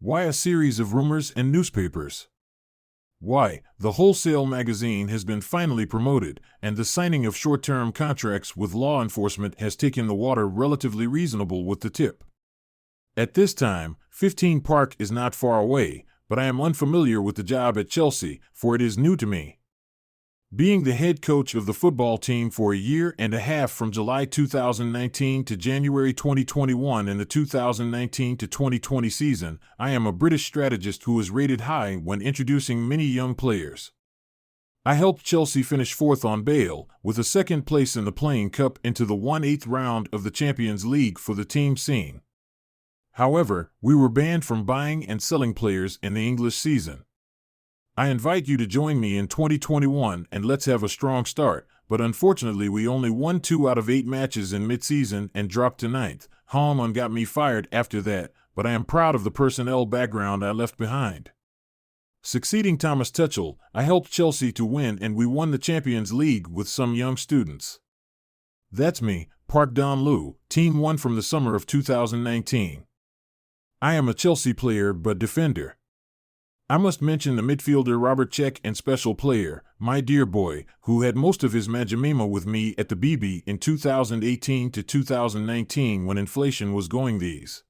Why a series of rumors and newspapers? Why, the wholesale magazine has been finally promoted, and the signing of short-term contracts with law enforcement has taken the water relatively reasonable with the tip. At this time, 15 Park is not far away, but I am unfamiliar with the job at Chelsea, for it is new to me. Being the head coach of the football team for a year and a half from July 2019 to January 2021 in the 2019 to 2020 season, I am a British strategist who is rated high when introducing many young players. I helped Chelsea finish fourth on bail, with a second place in the Playing Cup into the 1/8 round of the Champions League for the team scene. However, we were banned from buying and selling players in the English season. I invite you to join me in 2021 and let's have a strong start, but unfortunately we only won 2 out of 8 matches in mid-season and dropped to 9th. Hallman got me fired after that, but I am proud of the personnel background I left behind. Succeeding Thomas Tuchel, I helped Chelsea to win and we won the Champions League with some young students. That's me, Park Don-Loo, Team 1 from the summer of 2019. I am a Chelsea player but defender. I must mention the midfielder Robert Cech and special player, my dear boy, who had most of his majamima with me at the BB in 2018 to 2019 when inflation was going these.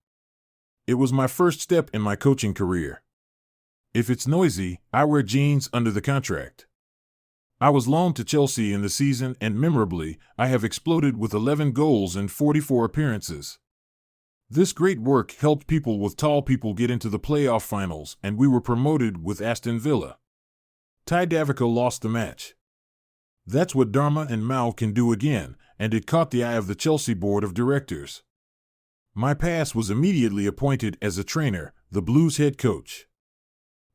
It was my first step in my coaching career. If it's noisy, I wear jeans under the contract. I was loaned to Chelsea in the season and memorably, I have exploded with 11 goals and 44 appearances. This great work helped people with tall people get into the playoff finals, and we were promoted with Aston Villa. Ty Davico lost the match. That's what Dharma and Mao can do again, and it caught the eye of the Chelsea board of directors. My pass was immediately appointed as a trainer, the Blues head coach.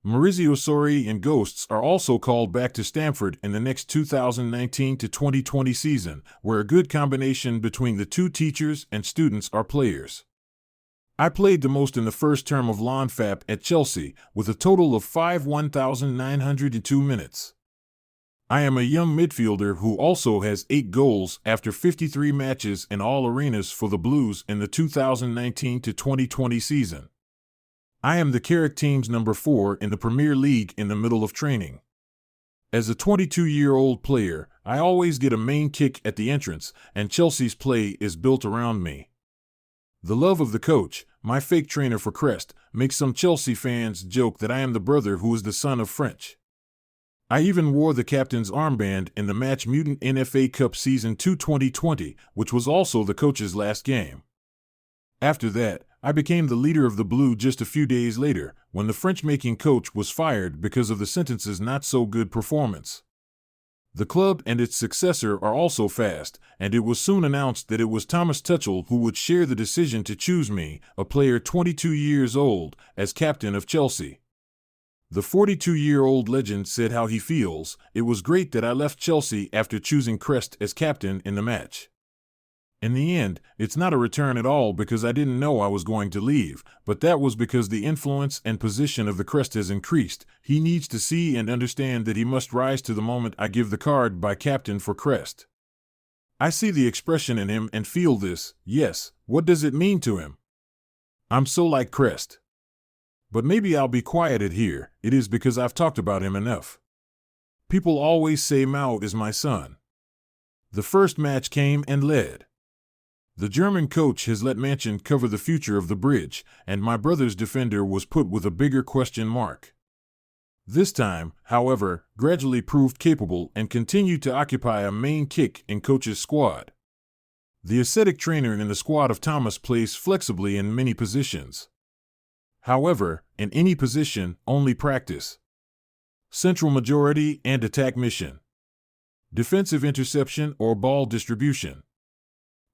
Maurizio Sarri and Ghosts are also called back to Stamford in the next 2019 to 2020 season, where a good combination between the two teachers and students are players. I played the most in the first term of Lampard at Chelsea, with a total of 1,902 minutes. I am a young midfielder who also has 8 goals after 53 matches in all arenas for the Blues in the 2019 to 2020 season. I am the Carrick team's number 4 in the Premier League in the middle of training. As a 22-year-old player, I always get a main kick at the entrance, and Chelsea's play is built around me. The love of the coach, my fake trainer for Crest, makes some Chelsea fans joke that I am the brother who is the son of French. I even wore the captain's armband in the Match Mutant NFA Cup Season 2 2020, which was also the coach's last game. After that, I became the leader of the Blue just a few days later, when the French-making coach was fired because of the sentence's not-so-good performance. The club and its successor are also fast, and it was soon announced that it was Thomas Tuchel who would share the decision to choose me, a player 22 years old, as captain of Chelsea. The 42-year-old legend said how he feels, "It was great that I left Chelsea after choosing Crest as captain in the match. In the end, it's not a return at all because I didn't know I was going to leave, but that was because the influence and position of the Crest has increased. He needs to see and understand that he must rise to the moment I give the card by captain for Crest. I see the expression in him and feel this. Yes, what does it mean to him? I'm so like Crest. But maybe I'll be quieted here, it is because I've talked about him enough. People always say Mao is my son. The first match came and led. The German coach has let Mansion cover the future of the bridge, and my brother's defender was put with a bigger question mark. This time, however, gradually proved capable and continued to occupy a main kick in coach's squad. The ascetic trainer in the squad of Thomas plays flexibly in many positions. However, in any position, only practice. Central majority and attack mission. Defensive interception or ball distribution.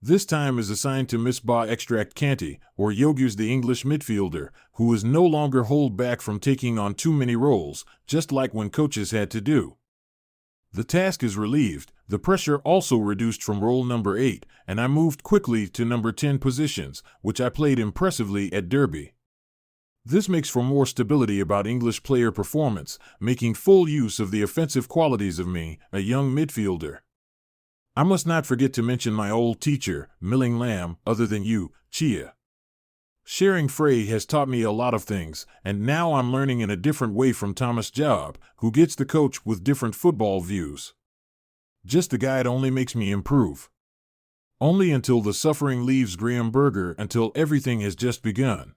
This time is assigned to Misbah Extract Kanté, or Yogers the English midfielder, who is no longer hold back from taking on too many roles, just like when coaches had to do. The task is relieved, the pressure also reduced from role number 8, and I moved quickly to number 10 positions, which I played impressively at Derby. This makes for more stability about English player performance, making full use of the offensive qualities of me, a young midfielder. I must not forget to mention my old teacher, Milling Lamb, other than you, Chia. Sharing Frey has taught me a lot of things, and now I'm learning in a different way from Thomas Job, who gets to coach with different football views. Just a guide only makes me improve. Only until the suffering leaves Graham Berger, until everything has just begun.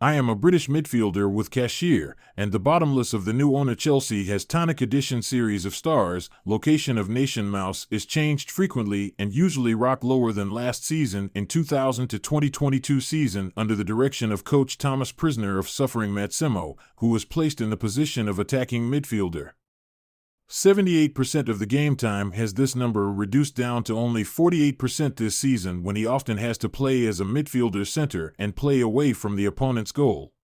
I am a British midfielder with cashier, and the bottomless of the new owner Chelsea has tonic edition series of stars. Location of Nation Mouse is changed frequently and usually rock lower than last season in 2000 to 2022 season under the direction of coach Thomas Prisoner of suffering Matsimo, who was placed in the position of attacking midfielder. 78% of the game time has this number reduced down to only 48% this season when he often has to play as a midfielder center and play away from the opponent's goal.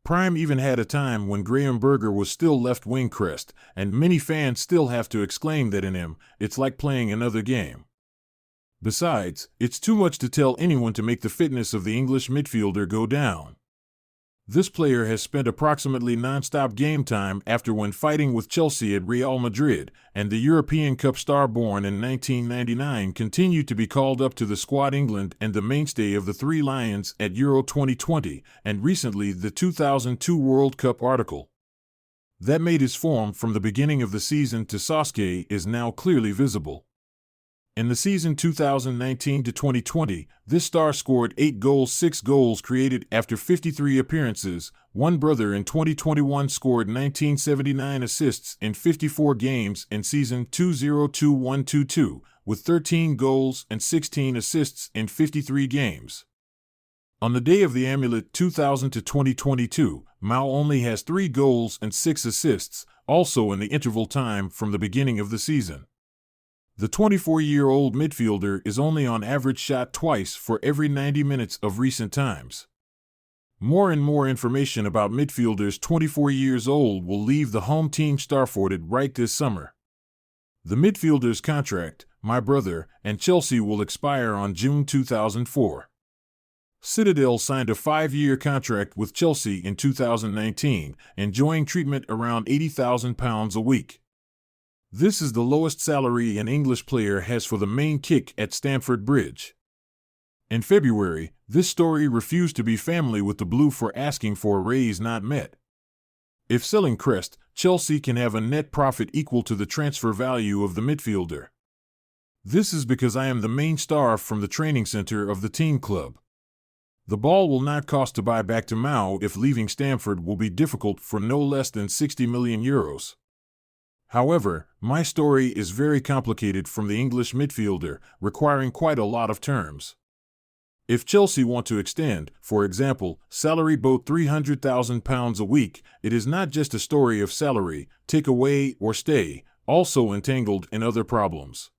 Prime even had a time when Graham Berger was still left wing crest, and many fans still have to exclaim that in him, it's like playing another game. Besides, it's too much to tell anyone to make the fitness of the English midfielder go down. This player has spent approximately non-stop game time after when fighting with Chelsea at Real Madrid, and the European Cup star born in 1999 continued to be called up to the squad England and the mainstay of the Three Lions at Euro 2020, and recently the 2002 World Cup article. That made his form from the beginning of the season to Sasuke is now clearly visible. In the season 2019 to 2020, this star scored 8 goals, 6 goals created after 53 appearances. One brother in 2021 scored 1979 assists in 54 games in season 2021-22, with 13 goals and 16 assists in 53 games. On the day of the amulet 2000 to 2022, Mao only has 3 goals and 6 assists, also in the interval time from the beginning of the season. The 24-year-old midfielder is only on average shot twice for every 90 minutes of recent times. More and more information about midfielders 24 years old will leave the home team starforded right this summer. The midfielder's contract, my brother, and Chelsea will expire on June 2004. Citadel signed a 5-year contract with Chelsea in 2019, enjoying treatment around £80,000 a week. This is the lowest salary an English player has for the main kick at Stamford Bridge. In February, this story refused to be family with the Blue for asking for a raise not met. If selling Crest, Chelsea can have a net profit equal to the transfer value of the midfielder. This is because I am the main star from the training center of the team club. The ball will not cost to buy back to Mao if leaving Stamford will be difficult for no less than €60 million. However, my story is very complicated from the English midfielder, requiring quite a lot of terms. If Chelsea want to extend, for example, salary boat £300,000 a week, it is not just a story of salary, take away or stay, also entangled in other problems.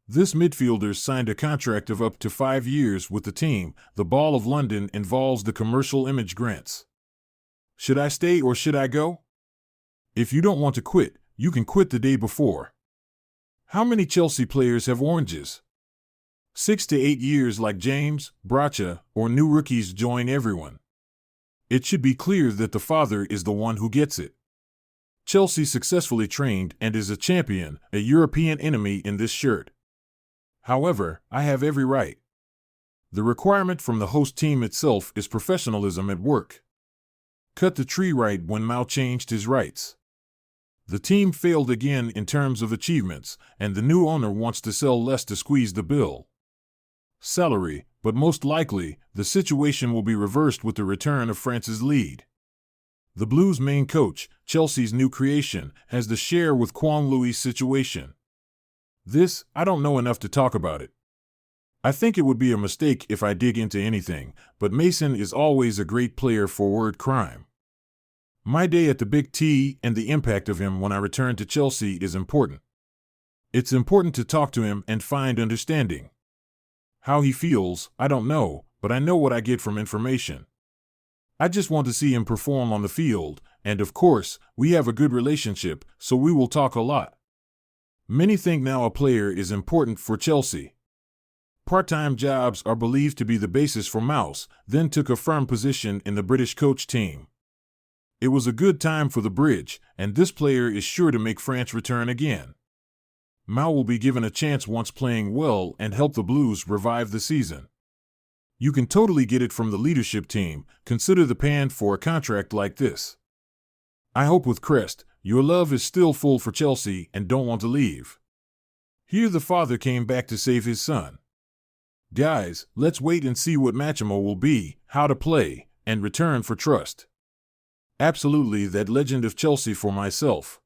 This midfielder signed a contract of up to 5 years with the team. The Ball of London involves the commercial image grants. Should I stay or should I go? If you don't want to quit, you can quit the day before. How many Chelsea players have oranges? 6 to 8 years like James, Barca, or new rookies join everyone. It should be clear that the father is the one who gets it. Chelsea successfully trained and is a champion, a European enemy in this shirt. However, I have every right. The requirement from the host team itself is professionalism at work. Cut the tree right when Mao changed his rights. The team failed again in terms of achievements, and the new owner wants to sell less to squeeze the bill. Salary, but most likely, the situation will be reversed with the return of France's lead. The Blues' main coach, Chelsea's new creation, has the share with Kwang Louis' situation. This, I don't know enough to talk about it. I think it would be a mistake if I dig into anything, but Mason is always a great player for word crime. My day at the Big T and the impact of him when I return to Chelsea is important. It's important to talk to him and find understanding. How he feels, I don't know, but I know what I get from information. I just want to see him perform on the field, and of course, we have a good relationship, so we will talk a lot. Many think now a player is important for Chelsea. Part-time jobs are believed to be the basis for Mouse, then took a firm position in the British coach team. It was a good time for the bridge, and this player is sure to make France return again. Mao will be given a chance once playing well and help the Blues revive the season. You can totally get it from the leadership team. Consider the pan for a contract like this. I hope with Crest, your love is still full for Chelsea and don't want to leave. Here the father came back to save his son. Guys, let's wait and see what Machimo will be, how to play, and return for trust. Absolutely that legend of Chelsea for myself.